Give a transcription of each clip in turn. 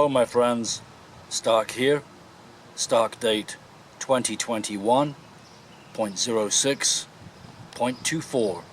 Hello my friends, Stark here, Stark date 2021.06.24.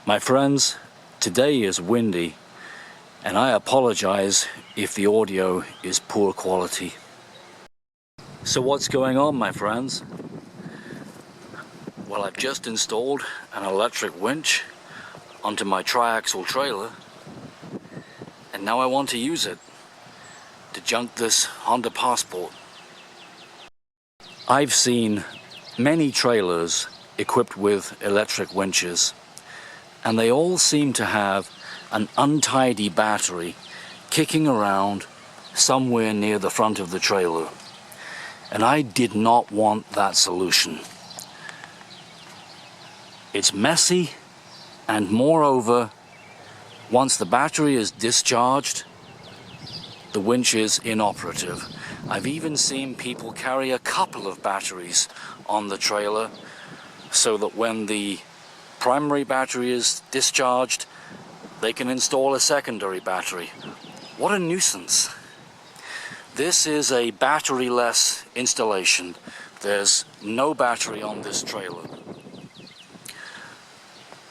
My friends, today is windy, and I apologize if the audio is poor quality. So what's going on, my friends? Well, I've just installed an electric winch onto my triaxle trailer, and now I want to use it to junk this Honda Passport. I've seen many trailers equipped with electric winches, and they all seem to have an untidy battery kicking around somewhere near the front of the trailer. And I did not want that solution. It's messy, and moreover, once the battery is discharged, the winch is inoperative. I've even seen people carry a couple of batteries on the trailer so that when the primary battery is discharged, they can install a secondary battery. What a nuisance. This is a battery-less installation. There's no battery on this trailer.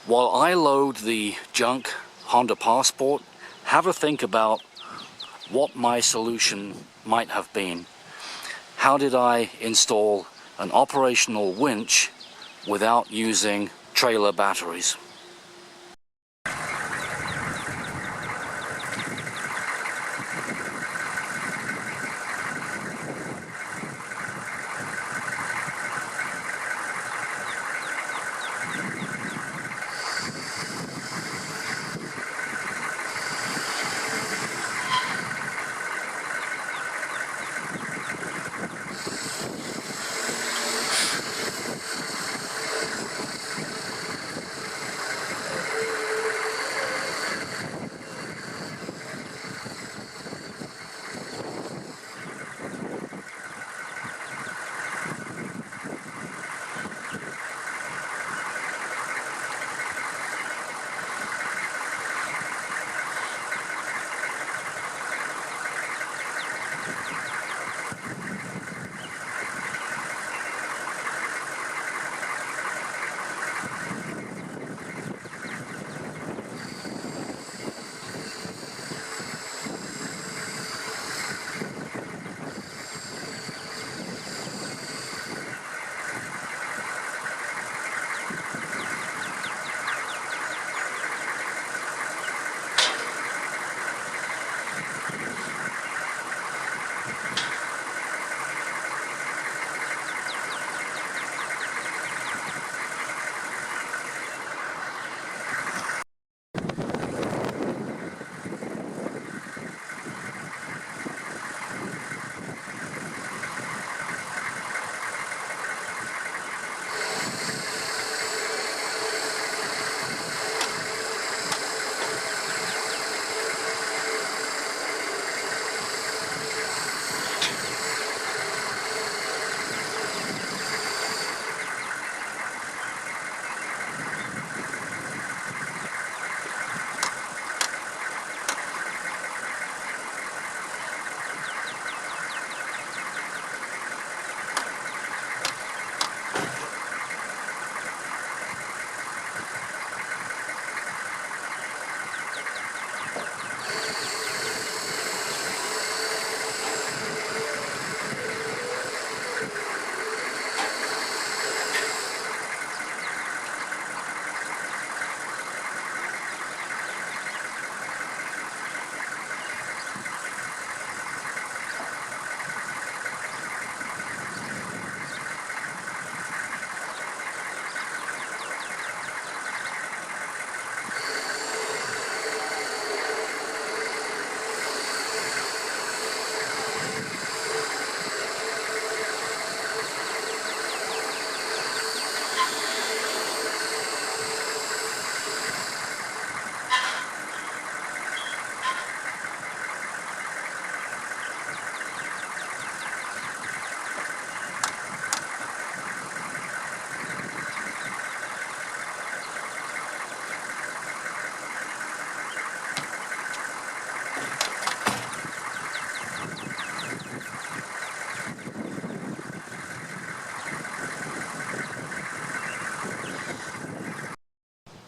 While I load the junk Honda Passport, have a think about what my solution might have been. How did I install an operational winch without using trailer batteries?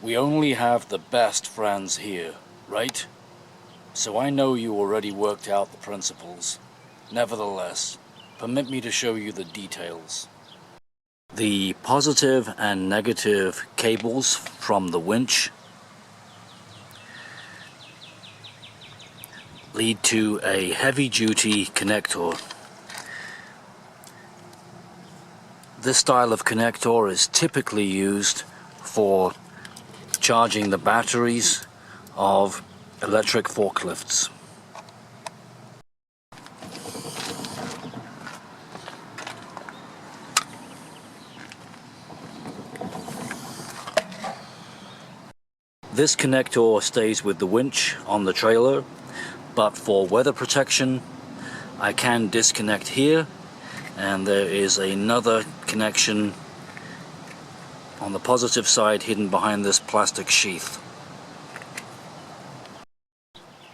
We only have the best friends here, right? So I know you already worked out the principles. Nevertheless, permit me to show you the details. The positive and negative cables from the winch lead to a heavy-duty connector. This style of connector is typically used for charging the batteries of electric forklifts. This connector stays with the winch on the trailer, but for weather protection I can disconnect here, and there is another connection on the positive side hidden behind this plastic sheath.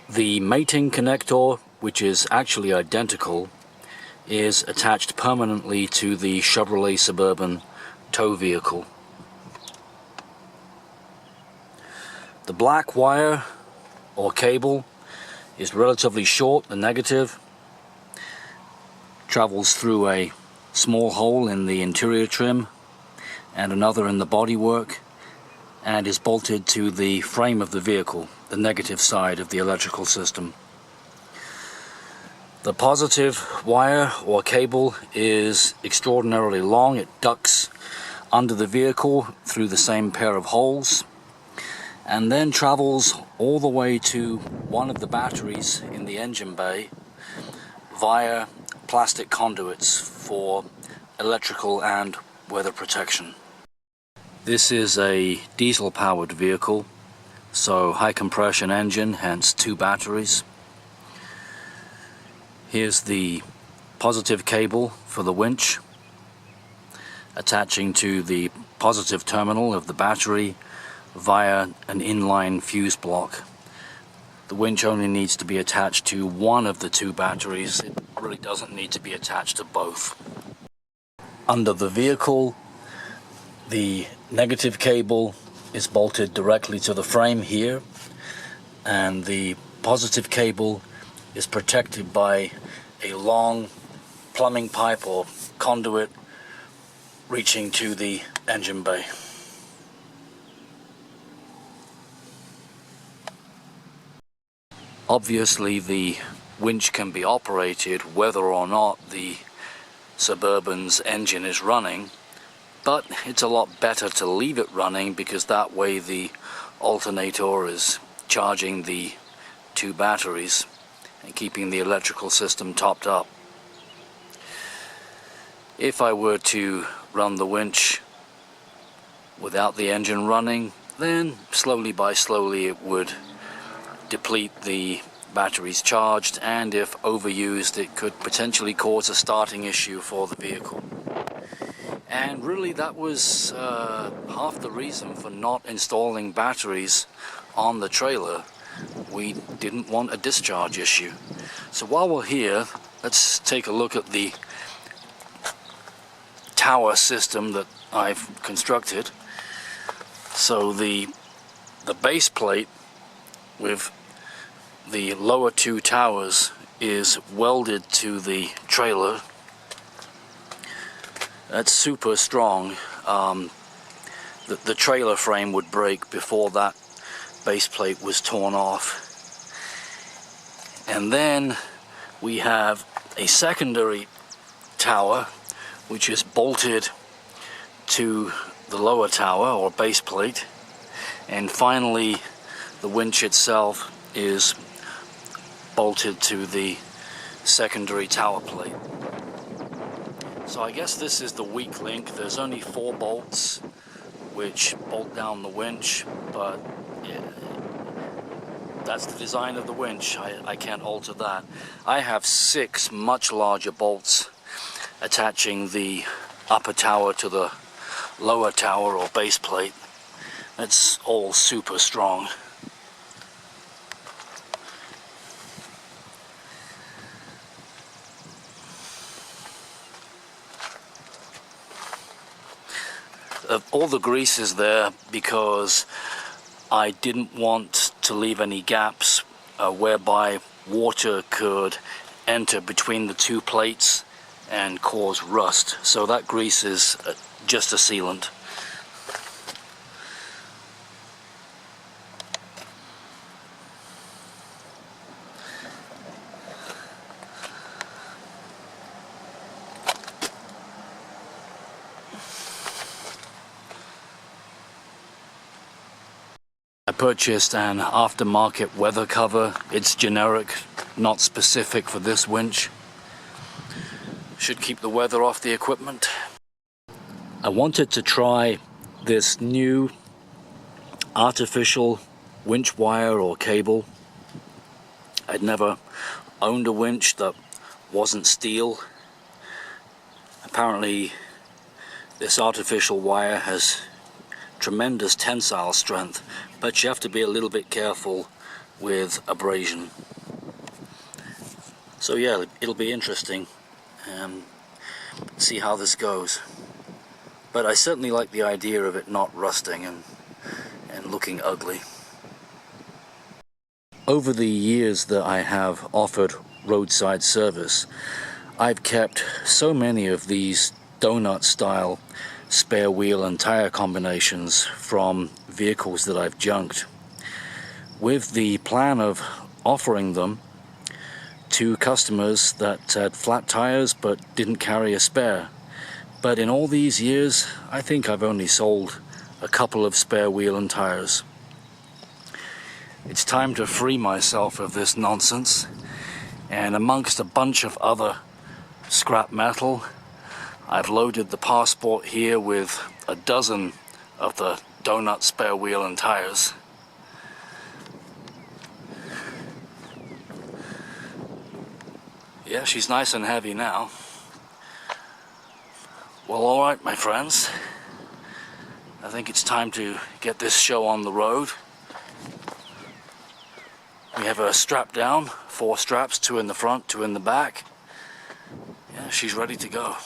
The mating connector, which is actually identical, is attached permanently to the Chevrolet Suburban tow vehicle. The black wire or cable is relatively short, the negative, travels through a small hole in the interior trim and another in the bodywork, and is bolted to the frame of the vehicle, the negative side of the electrical system. The positive wire or cable is extraordinarily long. It ducks under the vehicle through the same pair of holes and then travels all the way to one of the batteries in the engine bay via plastic conduits for electrical and weather protection. This is a diesel powered vehicle, so high compression engine, hence 2 batteries. Here's the positive cable for the winch attaching to the positive terminal of the battery via an inline fuse block. The winch only needs to be attached to one of the 2 batteries. It really doesn't need to be attached to both. Under the vehicle, the negative cable is bolted directly to the frame here, and the positive cable is protected by a long plumbing pipe or conduit reaching to the engine bay. Obviously, the winch can be operated whether or not the Suburban's engine is running, but it's a lot better to leave it running because that way the alternator is charging the 2 batteries and keeping the electrical system topped up. If I were to run the winch without the engine running, then slowly by slowly it would deplete the batteries charged, and if overused it could potentially cause a starting issue for the vehicle. And really that was half the reason for not installing batteries on the trailer. We didn't want a discharge issue. So while we're here, let's take a look at the tower system that I've constructed. So the base plate with the lower 2 towers is welded to the trailer. That's super strong. The trailer frame would break before that base plate was torn off. And then we have a secondary tower which is bolted to the lower tower or base plate, and finally the winch itself is bolted to the secondary tower plate. So I guess this is the weak link. There's only 4 bolts which bolt down the winch, but yeah, that's the design of the winch. I can't alter that. I have 6 much larger bolts attaching the upper tower to the lower tower or base plate. It's all super strong. all the grease is there because I didn't want to leave any gaps whereby water could enter between the two plates and cause rust. So that grease is just a sealant. I purchased an aftermarket weather cover. It's generic, not specific for this winch. Should keep the weather off the equipment. I wanted to try this new artificial winch wire or cable. I'd never owned a winch that wasn't steel. Apparently this artificial wire has tremendous tensile strength, but you have to be a little bit careful with abrasion. So yeah, it'll be interesting. See how this goes. But I certainly like the idea of it not rusting and looking ugly. Over the years that I have offered roadside service, I've kept so many of these donut style spare wheel and tire combinations from vehicles that I've junked, with the plan of offering them to customers that had flat tires but didn't carry a spare. But in all these years, I think I've only sold a couple of spare wheel and tires. It's time to free myself of this nonsense, and amongst a bunch of other scrap metal, I've loaded the passport here with a dozen of the donut spare wheel and tires. Yeah, she's nice and heavy now. Well, alright my friends, I think it's time to get this show on the road. We have her strapped down, 4 straps, 2 in the front, 2 in the back. Yeah, she's ready to go.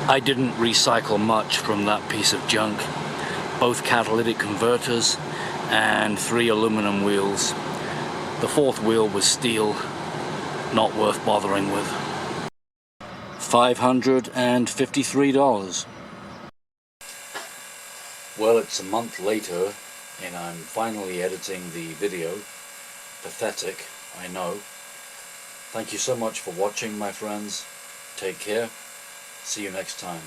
I didn't recycle much from that piece of junk. Both catalytic converters and 3 aluminum wheels. The 4th wheel was steel, not worth bothering with. $553. Well, it's a month later and I'm finally editing the video. Pathetic, I know. Thank you so much for watching, my friends. Take care. See you next time.